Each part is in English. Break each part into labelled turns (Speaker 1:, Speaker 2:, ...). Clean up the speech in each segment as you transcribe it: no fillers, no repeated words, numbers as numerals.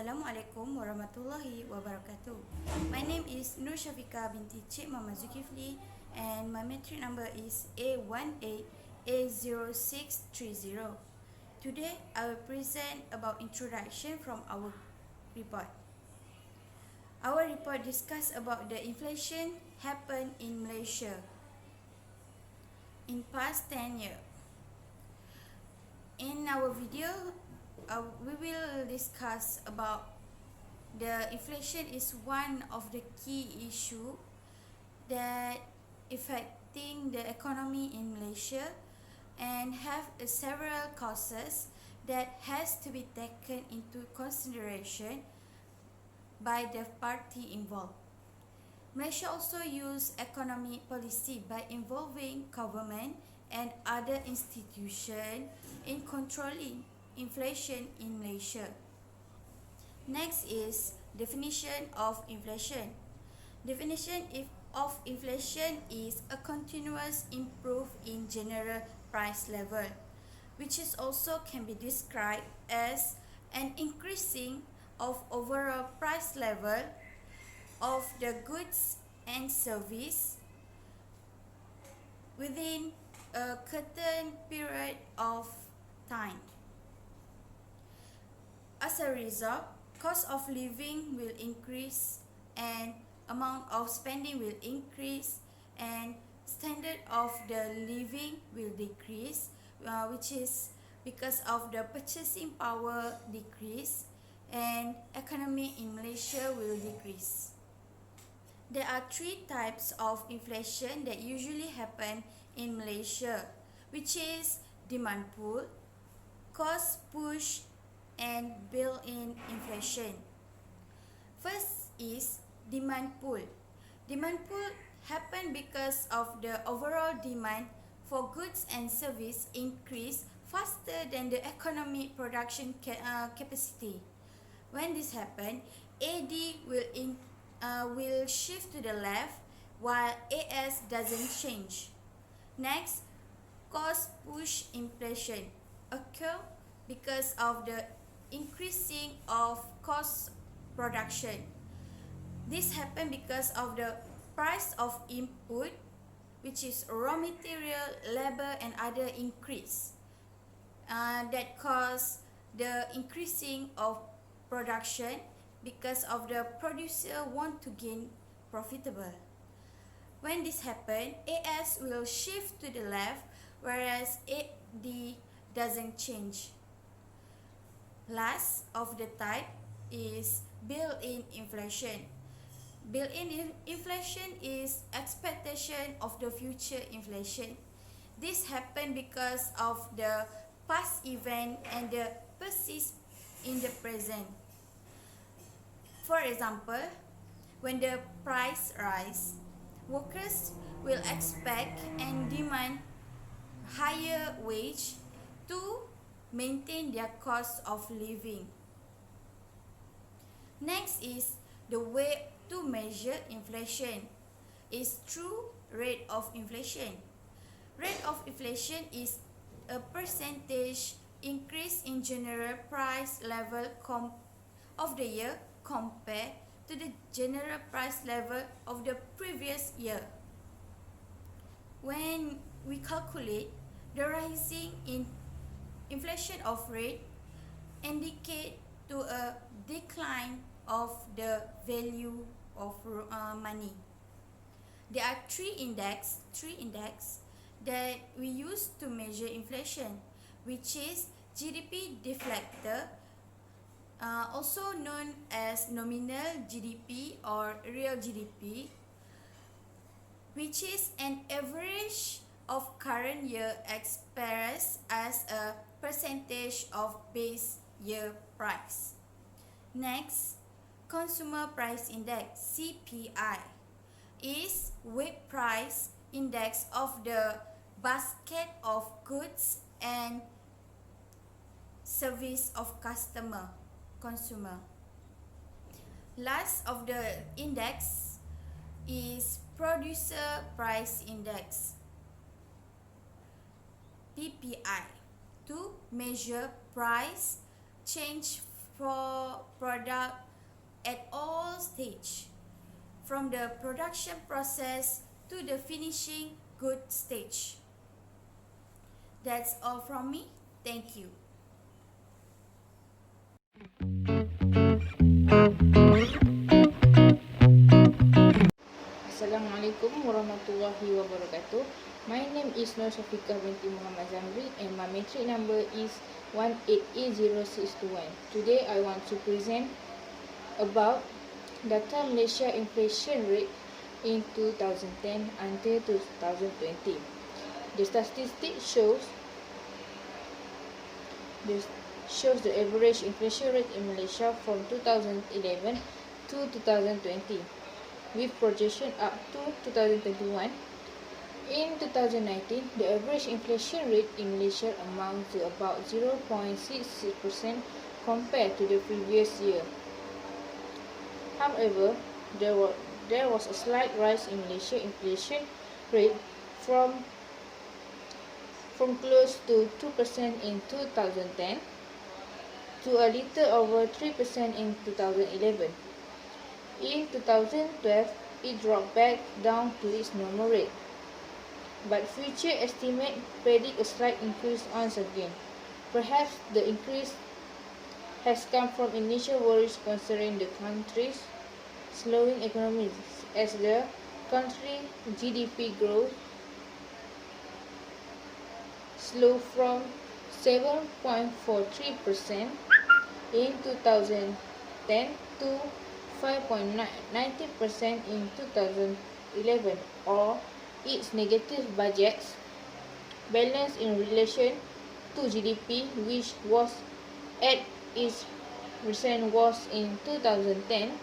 Speaker 1: Assalamualaikum warahmatullahi wabarakatuh. My name is Nur Syafiqah binti Cik Muhammad Zulkifli and my matric number is A18A0630. Today I will present about introduction from our report. Our report discuss about the inflation happened in Malaysia in past 10 years. In our video, we will discuss about the inflation is one of the key issue that affecting the economy in Malaysia and have several causes that has to be taken into consideration by the party involved. Malaysia also use economic policy by involving government and other institutions in controlling inflation in Malaysia. Next is definition of inflation. Definition of inflation is a continuous improve in general price level, which is also can be described as an increasing of overall price level of the goods and service within a certain period of time. As a result, cost of living will increase and amount of spending will increase and standard of the living will decrease, which is because of the purchasing power decrease and economy in Malaysia will decrease. There are three types of inflation that usually happen in Malaysia, which is demand pull, cost push, and built-in inflation. First is demand pull. Demand pull happen because of the overall demand for goods and service increase faster than the economic production capacity. When this happen, AD will shift to the left while AS doesn't change. Next, cost push inflation occur because of the increasing of cost production. This happen because of the price of input, which is raw material, labor and other increase that cause the increasing of production because of the producer want to gain profitable. When this happen, AS will shift to the left whereas AD doesn't change. Last of the type is built-in inflation. Built-in inflation is expectation of the future inflation. This happen because of the past event and the persist in the present. For example, when the price rise, workers will expect and demand higher wage to maintain their cost of living. Next is the way to measure inflation is through rate of inflation. Rate of inflation is a percentage increase in general price level of the year compared to the general price level of the previous year. When we calculate the rising in inflation of rate indicate to a decline of the value of money. There are three index that we use to measure inflation, which is GDP deflator, also known as nominal GDP or real GDP, which is an average of current year expressed as a percentage of base year price. Next, Consumer Price Index (CPI) is weight price index of the basket of goods and service of consumer. Last of the index is Producer Price Index (PPI) to measure price change for product at all stage, from the production process to the finishing good stage. That's all from me. Thank you.
Speaker 2: Assalamualaikum warahmatullahi wabarakatuh. My name is Nur Syafiqah binti Muhammad Zamri and my matric number is 1880621. Today I want to present about data Malaysia inflation rate in 2010 until 2020. The statistics shows the average inflation rate in Malaysia from 2011 to 2020. With projection up to 2021. In 2019, the average inflation rate in Malaysia amounts to about 0.66% compared to the previous year. However, there was a slight rise in Malaysia inflation rate from close to 2% in 2010 to a little over 3% in 2011. In 2012, it dropped back down to its normal rate, but future estimates predict a slight increase once again. Perhaps the increase has come from initial worries concerning the country's slowing economy as the country's GDP growth slowed from 7.43% in 2010 to 5.19% in 2011, or its negative budget's balance in relation to GDP, which was at its recent worst in 2010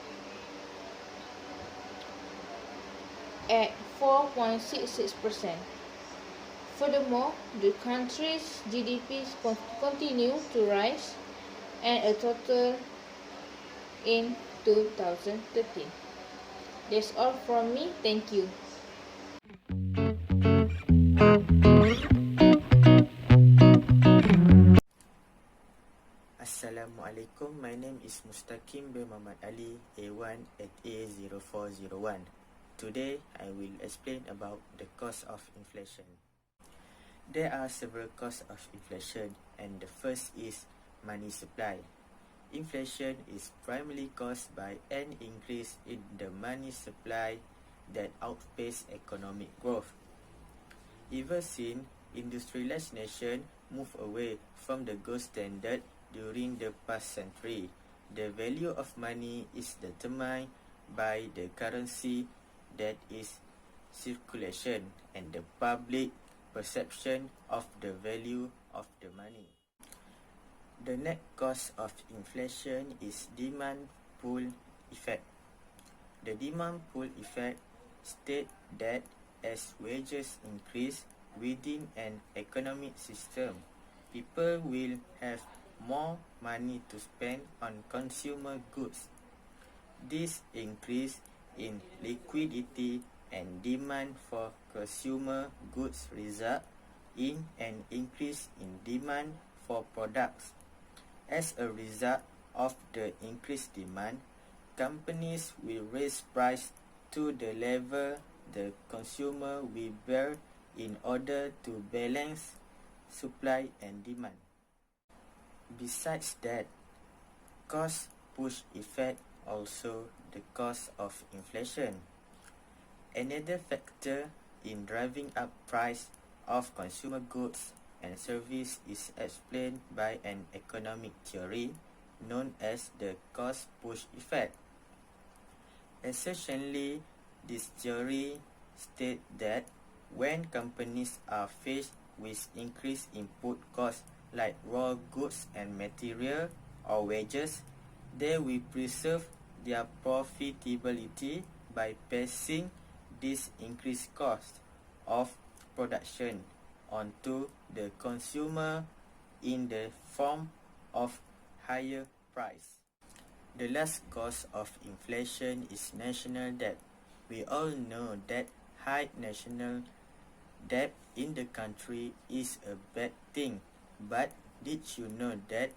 Speaker 2: at 4.66%. Furthermore, the country's GDP continued to rise and a total in 2013. That's all from me. Thank you.
Speaker 3: Assalamualaikum. My name is Mustaqim bin Muhammad Ali, A1 at A0401. Today, I will explain about the cause of inflation. There are several causes of inflation, and the first is money supply. Inflation is primarily caused by an increase in the money supply that outpaces economic growth. Ever since industrialized nations moved away from the gold standard during the past century, the value of money is determined by the currency that is circulation and the public perception of the value of the money. The net cause of inflation is demand pull effect. The demand pull effect states that as wages increase within an economic system, people will have more money to spend on consumer goods. This increase in liquidity and demand for consumer goods result in an increase in demand for products. As a result of the increased demand, companies will raise price to the level the consumer will bear in order to balance supply and demand. Besides that, cost push effect also the cause of inflation. Another factor in driving up price of consumer goods and service is explained by an economic theory known as the cost push effect. Essentially, this theory states that when companies are faced with increased input costs like raw goods and material or wages, they will preserve their profitability by passing this increased cost of production onto the consumer in the form of higher price. The last cause of inflation is national debt. We all know that high national debt in the country is a bad thing, but did you know that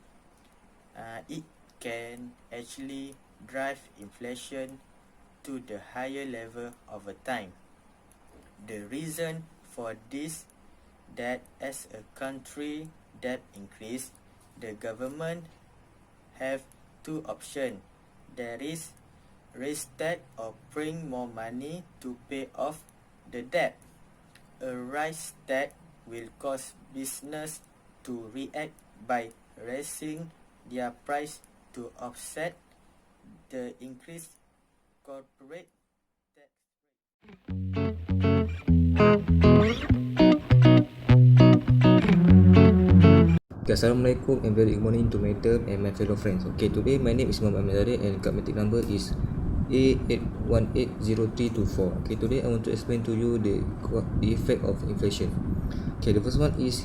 Speaker 3: it can actually drive inflation to the higher level over time. The reason for this that as a country debt increase, the government have two options. There is raise tax or print more money to pay off the debt. A rise tax will cause business to react by raising their price to offset the increased corporate tax rate.
Speaker 4: Okay, Assalamualaikum and very good morning to my term and my fellow friends. Okay, today my name is Muhammad Amir and cardmetric number is A8180324. Okay, today I want to explain to you the effect of inflation. Okay, the first one is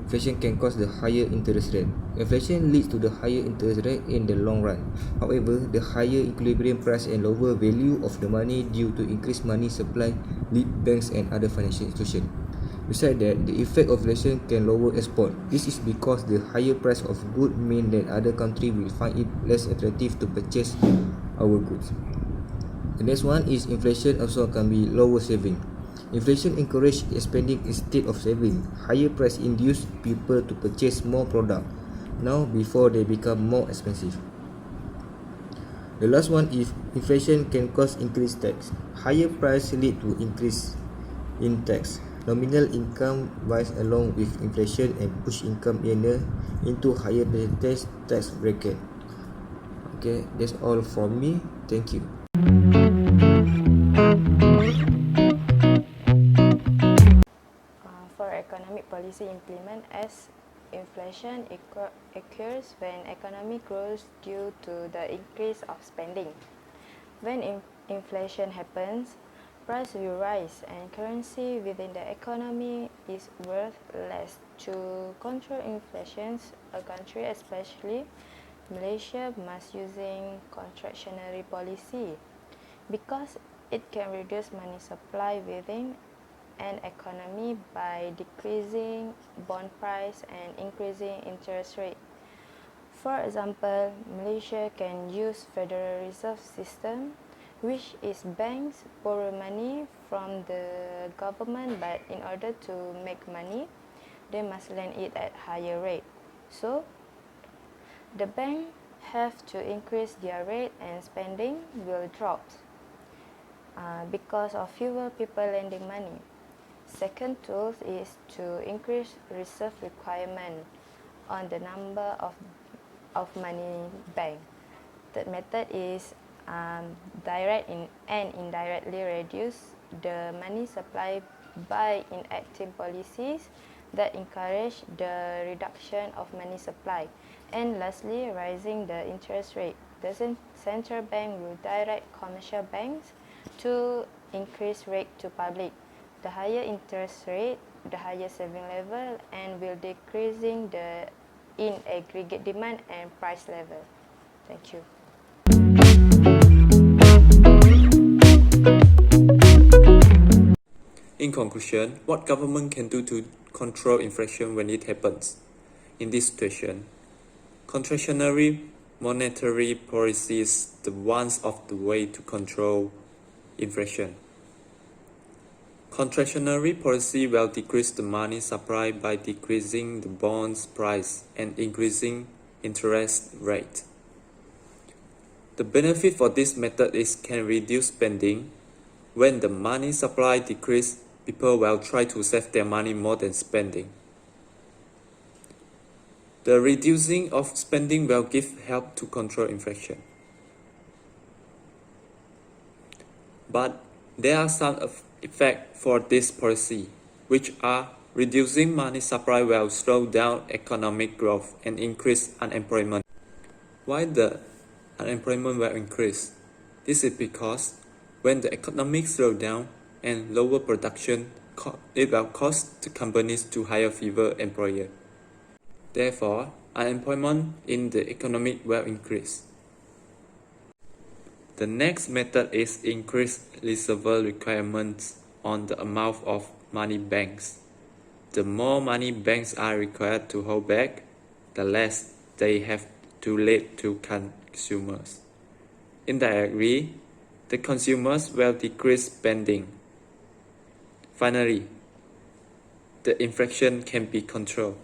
Speaker 4: inflation can cause the higher interest rate. Inflation leads to the higher interest rate in the long run. However, the higher equilibrium price and lower value of the money due to increased money supply lead banks and other financial institutions. Besides that, the effect of inflation can lower export. This is because the higher price of goods mean that other countries will find it less attractive to purchase our goods. The next one is inflation also can be lower saving. Inflation encourages spending instead of saving. Higher price induce people to purchase more product now before they become more expensive. The last one is inflation can cause increased tax. Higher price lead to increase in tax. Nominal income rise along with inflation and push income earner into higher percentage tax bracket. Okay, that's all from me. Thank you.
Speaker 5: For economic policy implement as inflation occurs when economy grows due to the increase of spending. When inflation happens, price will rise and currency within the economy is worth less. To control inflation, a country, especially Malaysia, must using contractionary policy because it can reduce money supply within an economy by decreasing bond price and increasing interest rate. For example, Malaysia can use Federal Reserve System, which is banks borrow money from the government, but in order to make money, they must lend it at higher rate. So, the bank have to increase their rate and spending will drop because of fewer people lending money. Second tool is to increase reserve requirement on the number of money bank. Third method is direct and indirectly reduce the money supply by inactive policies that encourage the reduction of money supply. And lastly, raising the interest rate. The central bank will direct commercial banks to increase rate to public. The higher interest rate, the higher saving level, and will decreasing the in aggregate demand and price level. Thank you.
Speaker 6: In conclusion, what government can do to control inflation when it happens? In this situation, contractionary monetary policy is the one of the way to control inflation. Contractionary policy will decrease the money supply by decreasing the bonds price and increasing interest rate. The benefit for this method is can reduce spending. When the money supply decreases, people will try to save their money more than spending. The reducing of spending will give help to control inflation. But there are some effects for this policy, which are reducing money supply will slow down economic growth and increase unemployment. Why the unemployment will increase? This is because when the economy slows down and lower production, it will cause the companies to hire fewer employees. Therefore, unemployment in the economy will increase. The next method is increased reserve requirements on the amount of money banks. The more money banks are required to hold back, the less they have to lead to consumers. Indirectly, the consumers will decrease spending. Finally, the inflation can be controlled.